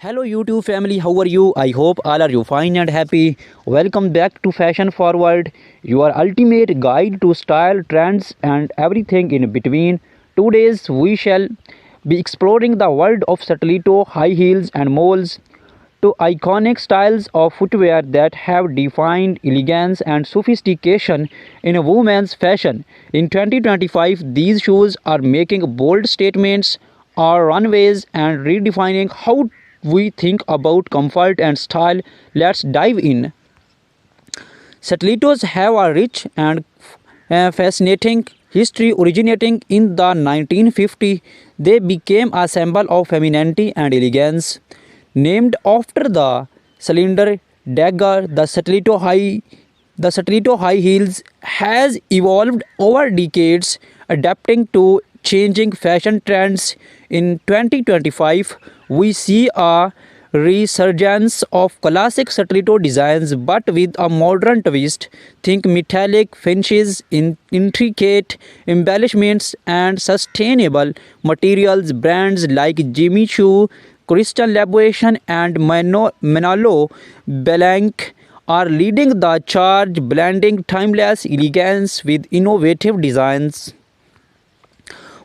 Hello YouTube family, how are you? I hope all are you fine and happy. Welcome back to Fashion Forward, your ultimate guide to style, trends and everything in between. Today we shall be exploring the world of stiletto, high heels and moles, two iconic styles of footwear that have defined elegance and sophistication in women's fashion. In 2025, these shoes are making bold statements on runways and redefining how we think about comfort and style. Let's dive in. Stilettos have a rich and fascinating history originating in the 1950s. They became a symbol of femininity and elegance. Named after the cylinder dagger, the stiletto high heels has evolved over decades, adapting to changing fashion trends. In 2025, we see a resurgence of classic stiletto designs but with a modern twist. Think metallic finishes, intricate embellishments, and sustainable materials. Brands like Jimmy Choo, Crystal Labuation, and Manolo Blanc are leading the charge, blending timeless elegance with innovative designs.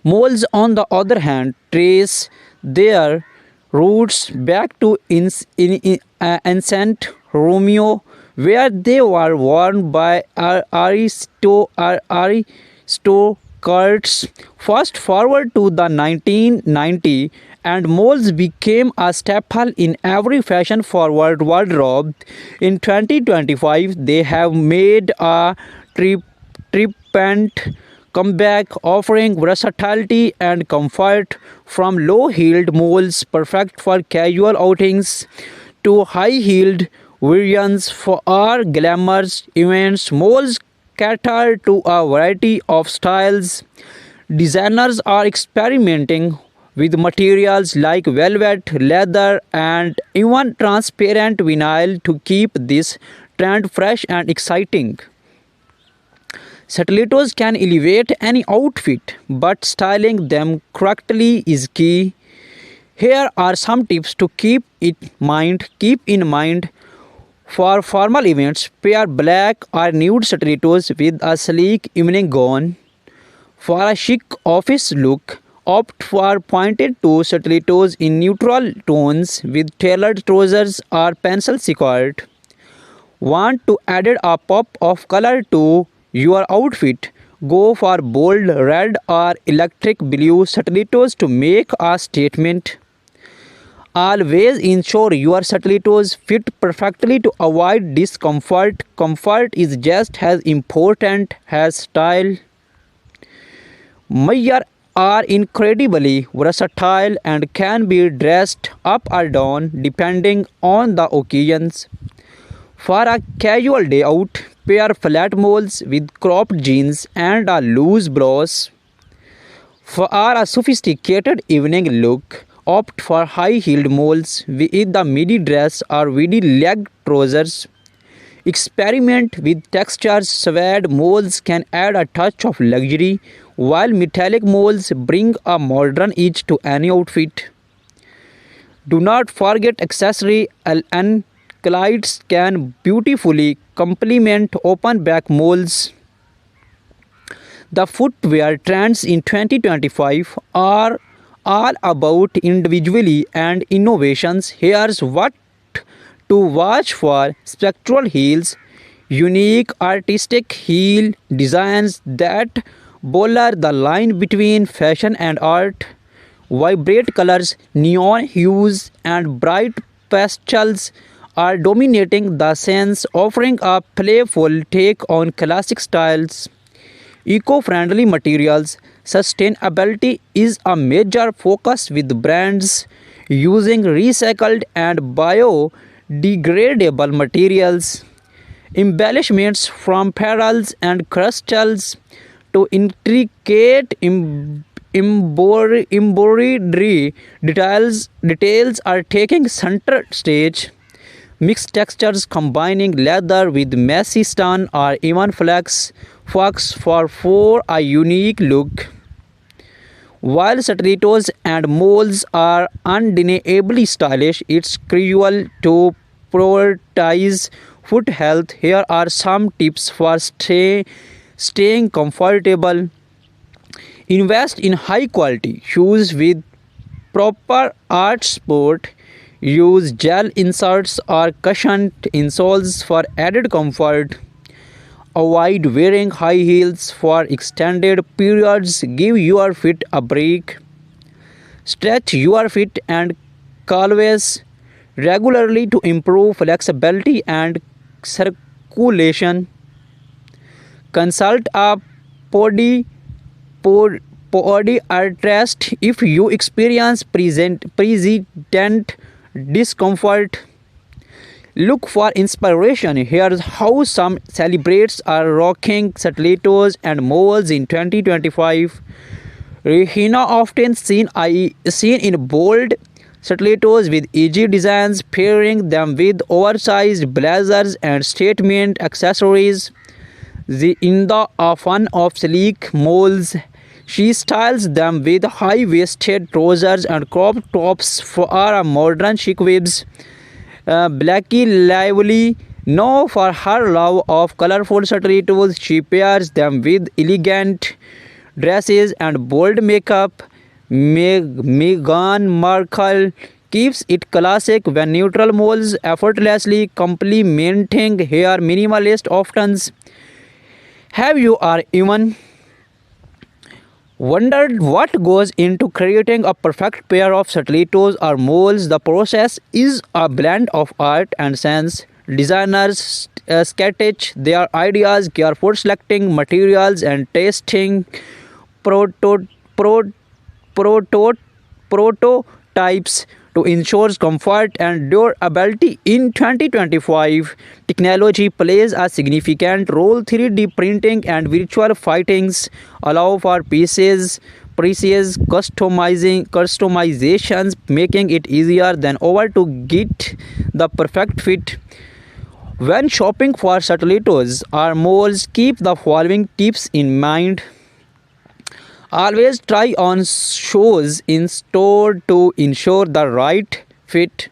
Moles, on the other hand, trace their roots back to ancient Romeo, where they were worn by aristocrats. Fast forward to the 1990s, and moles became a staple in every fashion-forward wardrobe. In 2025, they have made a triumphant comeback, offering versatility and comfort from low-heeled moles perfect for casual outings to high-heeled variants for our glamorous events. Moles cater to a variety of styles. Designers are experimenting with materials like velvet, leather, and even transparent vinyl to keep this trend fresh and exciting. Stilettos can elevate any outfit, but styling them correctly is key. Here are some tips to keep in mind for formal events. Pair black or nude stilettos with a sleek evening gown. For a chic office look, opt for pointed toe stilettos in neutral tones with tailored trousers or pencil skirt. Want to add a pop of color to your outfit? Go for bold red or electric blue stilettos to make a statement. Always ensure your stilettos fit perfectly to avoid discomfort. Comfort is just as important as style. Mayar are incredibly versatile and can be dressed up or down depending on the occasions. For a casual day out, pair flat moles with cropped jeans and a loose blouse. For a sophisticated evening look, opt for high-heeled moles with the midi dress or midi leg trousers. Experiment with textures. Suede moles can add a touch of luxury, while metallic moles bring a modern edge to any outfit. Do not forget accessory. Anklets can beautifully complement open back moles. The footwear trends in 2025 are all about individuality and innovations. Here's what to watch for: spectral heels, unique artistic heel designs that blur the line between fashion and art. Vibrant colors, neon hues, and bright pastels are dominating the scenes, offering a playful take on classic styles. Eco-friendly materials. Sustainability is a major focus with brands using recycled and biodegradable materials. Embellishments from pearls and crystals to intricate embroidery details are taking center stage. Mixed textures combining leather with messy stone or even flax for a unique look. While stilettos and moles are undeniably stylish, it's crucial to prioritize foot health. Here are some tips for staying comfortable. Invest in high quality shoes with proper art support. Use gel inserts or cushioned insoles for added comfort. Avoid wearing high heels for extended periods. Give your feet a break. Stretch your feet and calves regularly to improve flexibility and circulation. Consult a podi, podiatrist if you experience persistent discomfort. Look for inspiration. Here's how some celebrities are rocking stilettos and moles in 2025. Rihanna often seen in bold stilettos with edgy designs, pairing them with oversized blazers and statement accessories. In the fun of sleek moles, she styles them with high-waisted trousers and crop tops for a modern chic vibes. Blackie Lively, known for her love of colorful stilettos, she pairs them with elegant dresses and bold makeup. Meghan Markle keeps it classic when neutral moles effortlessly complementing her minimalist options. Have you or even wondered what goes into creating a perfect pair of stilettos or moles? The process is a blend of art and science. Designers sketch their ideas, carefully selecting materials and testing proto- pro- proto- prototypes to ensure comfort and durability. In 2025, technology plays a significant role. 3D printing and virtual fittings allow for precise customizations, making it easier than ever to get the perfect fit. When shopping for stilettos or moles, keep the following tips in mind. Always try on shoes in store to ensure the right fit.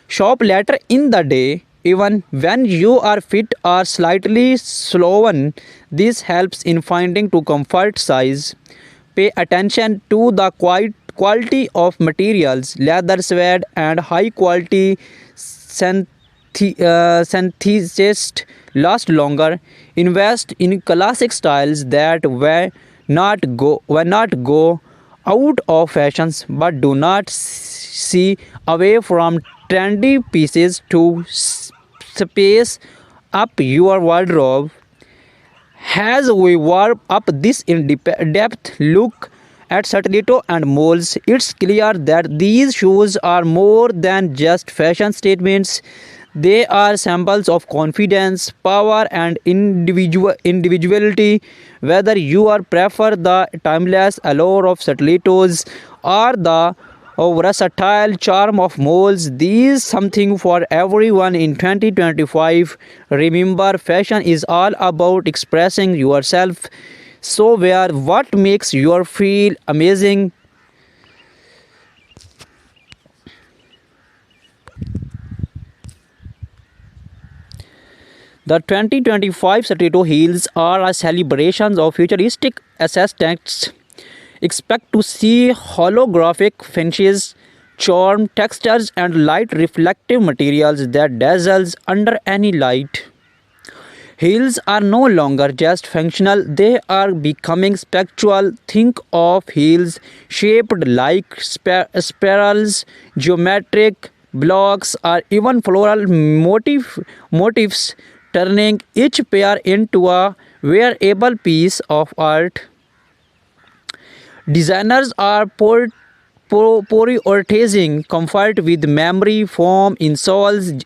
Shop later in the day, even when your feet are slightly swollen. This helps in finding to comfort size. Pay attention to the quality of materials. Leather, suede, and high quality synthesists last longer. Invest in classic styles that will not go out of fashions, but do not see away from trendy pieces to space up your wardrobe. As we warm up this in-depth look at stiletto and moles, it's clear that these shoes are more than just fashion statements. They are symbols of confidence, power, and individuality. Whether you are prefer the timeless allure of stilettos or the versatile charm of moles, these something for everyone in 2025. Remember, fashion is all about expressing yourself. So wear what makes you feel amazing. The 2025 stiletto heels are a celebration of futuristic aesthetics. Expect to see holographic finishes, charm textures, and light reflective materials that dazzles under any light. Heels are no longer just functional, they are becoming spectral. Think of heels shaped like spirals, geometric blocks, or even floral motifs, turning each pair into a wearable piece of art. Designers are prioritizing comfort with memory foam insoles,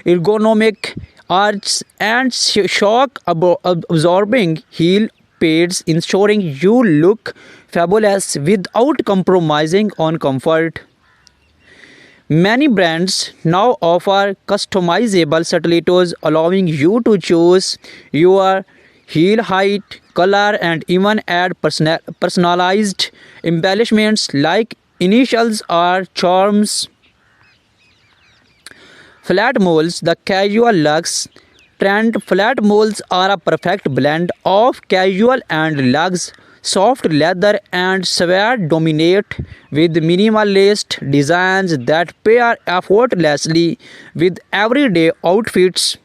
ergonomic arches, and shock absorbing heel pads, ensuring you look fabulous without compromising on comfort. Many brands now offer customizable stilettos, allowing you to choose your heel height, color, and even add personalized embellishments like initials or charms. Flat moles, the casual luxe trend. Flat moles are a perfect blend of casual and luxe. Soft leather and suede dominate with minimalist designs that pair effortlessly with everyday outfits.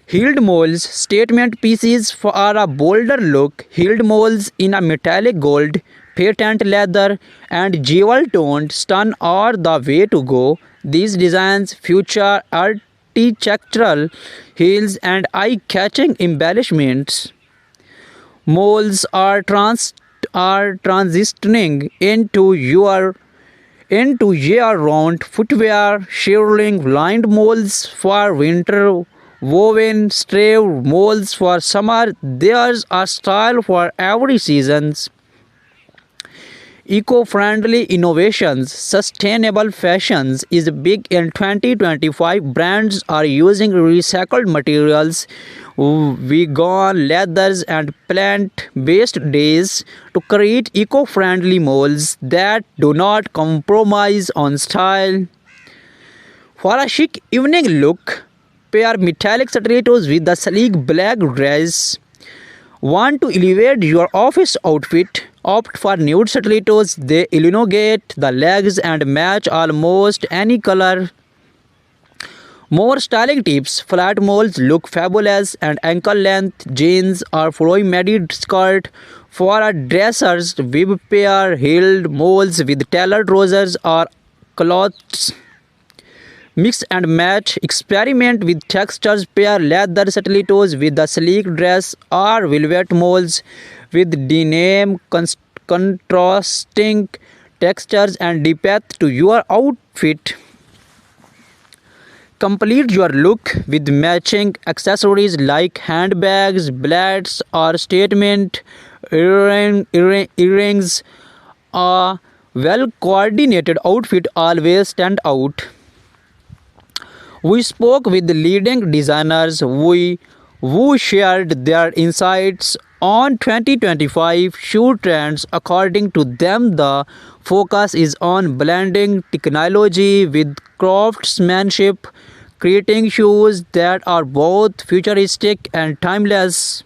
Heeled moles, statement pieces for a bolder look. Heeled moles in a metallic gold, patent leather, and jewel toned stun are the way to go. These designs feature architectural heels and eye catching embellishments. Moles are transitioning into year-round footwear, shearling lined moles for winter, woven stave moles for summer. There's a style for every season. Eco-friendly innovations, sustainable fashions is big in 2025. Brands are using recycled materials, vegan leathers and plant-based dyes to create eco-friendly molds that do not compromise on style. For a chic evening look, pair metallic stilettos with the sleek black dress. Want to elevate your office outfit? Opt for nude stilettos. They elongate the legs and match almost any color. More styling tips. Flat moles look fabulous and ankle length jeans or flowy midi skirt. For a dressers, bib pair heeled moles with tailored trousers or cloths. Mix and match. Experiment with textures. Pair leather stilettos with the sleek dress or velvet moles with denim, contrasting textures and depth to your outfit. Complete your look with matching accessories like handbags, belts, or statement earrings. A well coordinated outfit always stand out. We spoke with leading designers who shared their insights on 2025 shoe trends. According to them, the focus is on blending technology with craftsmanship, creating shoes that are both futuristic and timeless.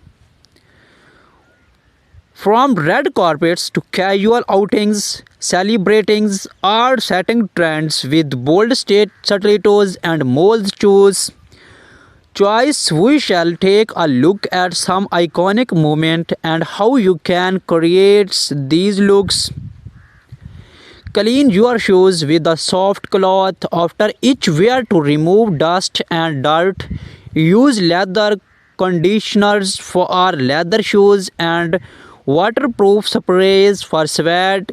From red carpets to casual outings, celebrating or setting trends with bold state stilettos and mold shoes. Choice, we shall take a look at some iconic moments and how you can create these looks. Clean your shoes with a soft cloth after each wear to remove dust and dirt. Use leather conditioners for our leather shoes and waterproof sprays for sweat.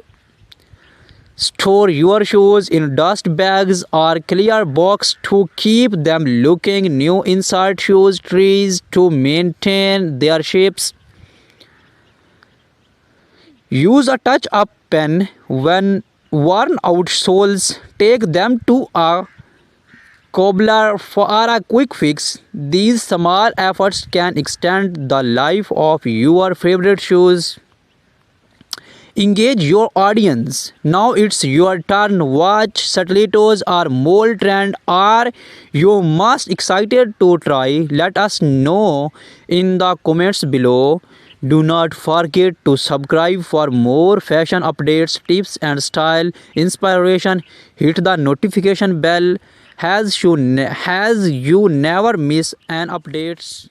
Store your shoes in dust bags or clear box to keep them looking new. Insert shoes trees to maintain their shapes. Use a touch-up pen when worn out soles. Take them to a cobbler for a quick fix. These small efforts can extend the life of your favorite shoes. Engage your audience. Now it's your turn. Watch stilettos or mold trend. Are you most excited to try? Let us know in the comments below. Do not forget to subscribe for more fashion updates, tips and style inspiration. Hit the notification bell as you never miss an updates.